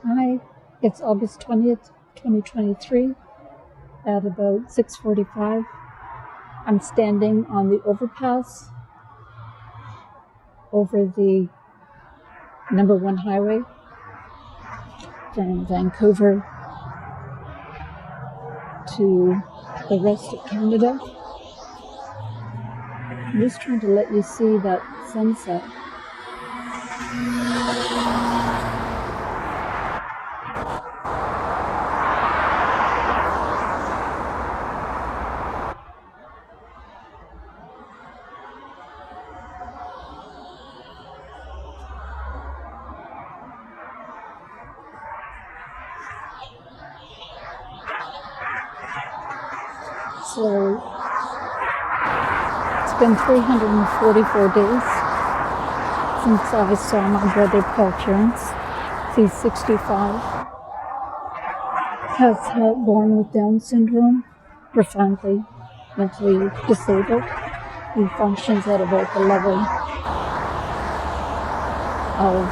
Hi, it's August 20th, 2023 at about 6:45. I'm standing on the overpass over the number 1 highway from Vancouver to the rest of Canada. I'm just trying to let you see that sunset. So it's been 344 days since I saw my brother Paul Kierans. He's 65, born with Down syndrome, profoundly mentally disabled. He functions at about the level of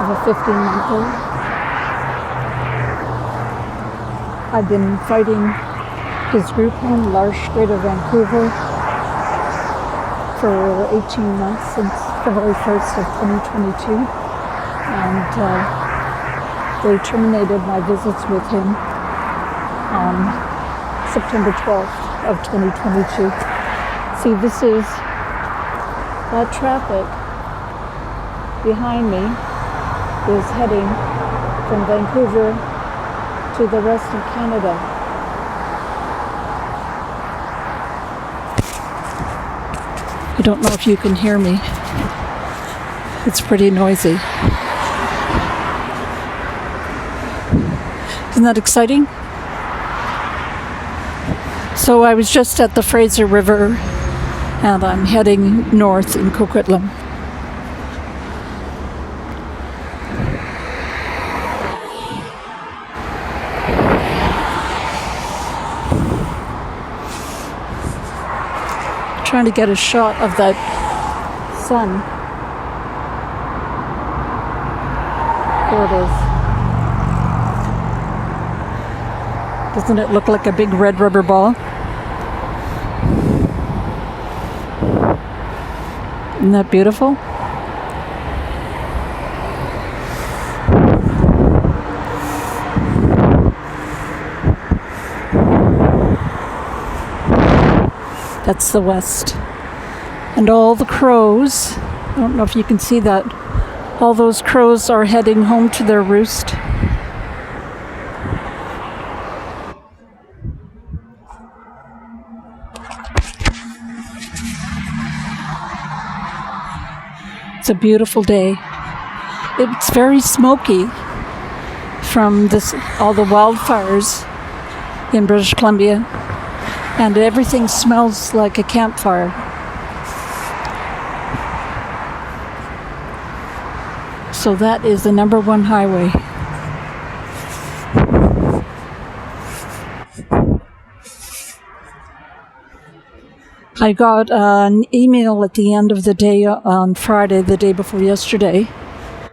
a 15-month-old. I've been fighting his group home, Greater Vancouver, for 18 months, since February 1st of 2022. And they terminated my visits with him on September 12th of 2022. See, this is that traffic behind me is heading from Vancouver to the rest of Canada. I don't know if you can hear me. It's pretty noisy. Isn't that exciting? So I was just at the Fraser River and I'm heading north in Coquitlam. Trying to get a shot of that sun. There it is. Doesn't it look like a big red rubber ball? Isn't that beautiful? That's the west. And all the crows, I don't know if you can see that, all those crows are heading home to their roost. It's a beautiful day. It's very smoky from all the wildfires in British Columbia. And everything smells like a campfire. So that is the number 1 highway. I got an email at the end of the day on Friday, the day before yesterday,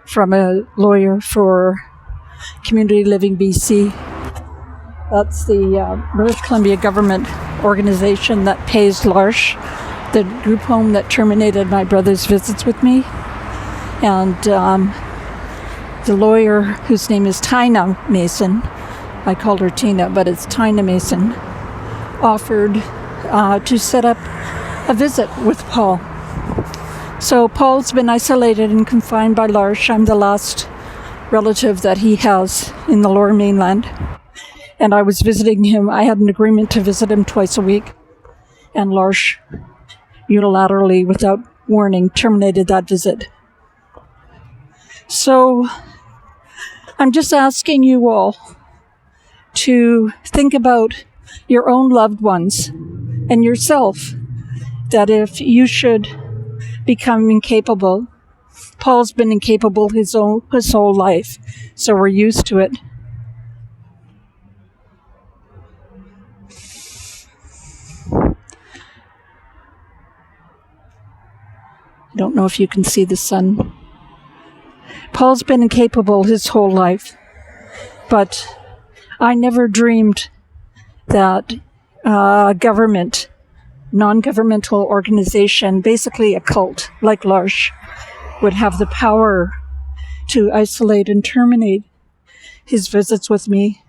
from a lawyer for Community Living BC. That's the British Columbia government organization that pays L'Arche, the group home that terminated my brother's visits with me. And the lawyer, whose name is Tina Mason, I called her Tina, but it's Tina Mason, offered to set up a visit with Paul. So Paul's been isolated and confined by L'Arche. I'm the last relative that he has in the Lower Mainland. And I was visiting him. I had an agreement to visit him twice a week. And L'Arche unilaterally, without warning, terminated that visit. So I'm just asking you all to think about your own loved ones and yourself, that if you should become incapable, Paul's been incapable his whole life, so we're used to it. don't know if you can see the sun. Paul's been incapable his whole life, but I never dreamed that government, non-governmental organization, basically a cult like L'Arche, would have the power to isolate and terminate his visits with me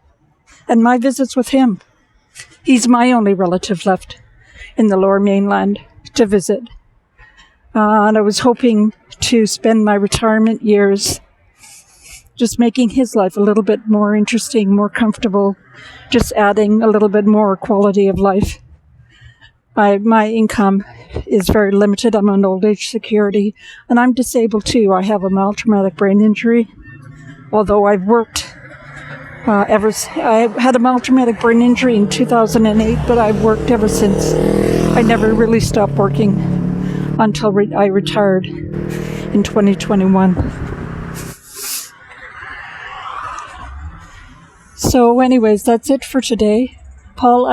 and my visits with him. He's my only relative left in the Lower Mainland to visit. And I was hoping to spend my retirement years just making his life a little bit more interesting, more comfortable, just adding a little bit more quality of life. My income is very limited. I'm on old age security, and I'm disabled too. I have a mild traumatic brain injury. Although I've worked I had a mild traumatic brain injury in 2008, but I've worked ever since. I never really stopped working until I retired in 2021. So anyways, that's it for today. Paul,